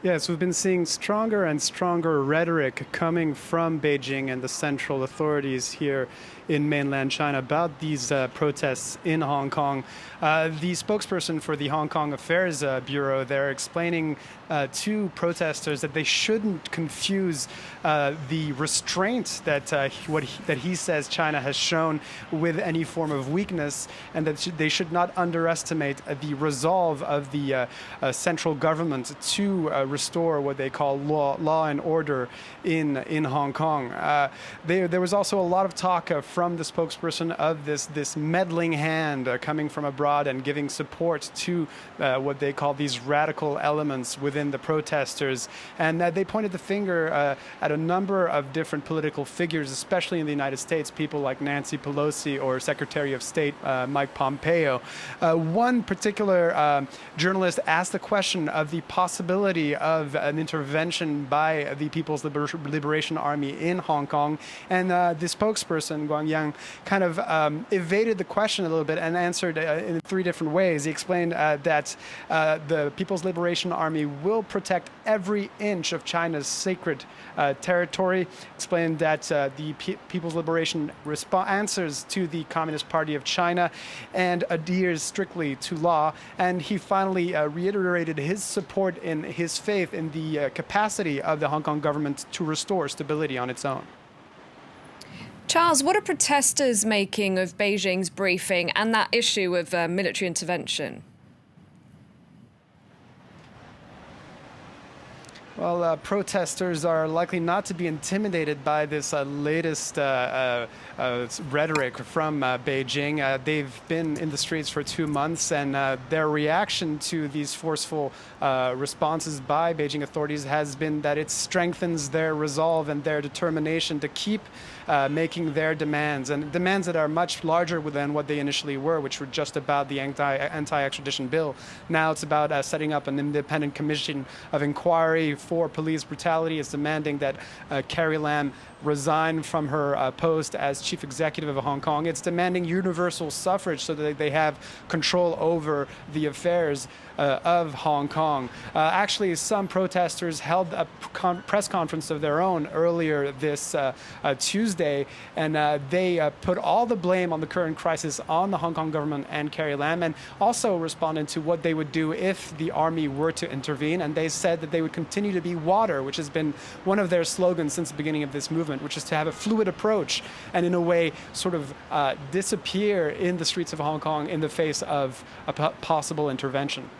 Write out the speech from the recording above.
Yes, we've been seeing stronger and stronger rhetoric coming from Beijing and the central authorities here in mainland China about these protests in Hong Kong. The spokesperson for the Hong Kong Affairs Bureau, they're explaining to protesters that they shouldn't confuse the restraint that he says China has shown with any form of weakness, and that they should not underestimate the resolve of the central government to restore what they call law and order in Hong Kong. There was also a lot of talk from the spokesperson of this meddling hand coming from abroad and giving support to what they call these radical elements within the protesters. And they pointed the finger at a number of different political figures, especially in the United States, people like Nancy Pelosi or Secretary of State Mike Pompeo. One particular journalist asked the question of the possibility of an intervention by the People's Liberation Army in Hong Kong, and the spokesperson, Guang Yang, kind of evaded the question a little bit and answered in three different ways. He explained that the People's Liberation Army will protect every inch of China's sacred territory, explained that the People's Liberation answers to the Communist Party of China and adheres strictly to law. And he finally reiterated his support in his faith in the capacity of the Hong Kong government to restore stability on its own. Charles, what are protesters making of Beijing's briefing and that issue of military intervention? Well, protesters are likely not to be intimidated by this latest rhetoric from Beijing. They've been in the streets for 2 months, and their reaction to these forceful responses by Beijing authorities has been that it strengthens their resolve and their determination to keep making their demands, and demands that are much larger than what they initially were, which were just about the anti-extradition bill. Now it's about setting up an independent commission of inquiry for police brutality. It's demanding that Carrie Lam resign from her post as chief executive of Hong Kong. It's demanding universal suffrage so that they have control over the affairs of Hong Kong. Actually, some protesters held a press conference of their own earlier this Tuesday, and they put all the blame on the current crisis on the Hong Kong government and Carrie Lam, and also responded to what they would do if the army were to intervene. And they said that they would continue to be water, which has been one of their slogans since the beginning of this movement, which is to have a fluid approach and in a way sort of disappear in the streets of Hong Kong in the face of a possible intervention.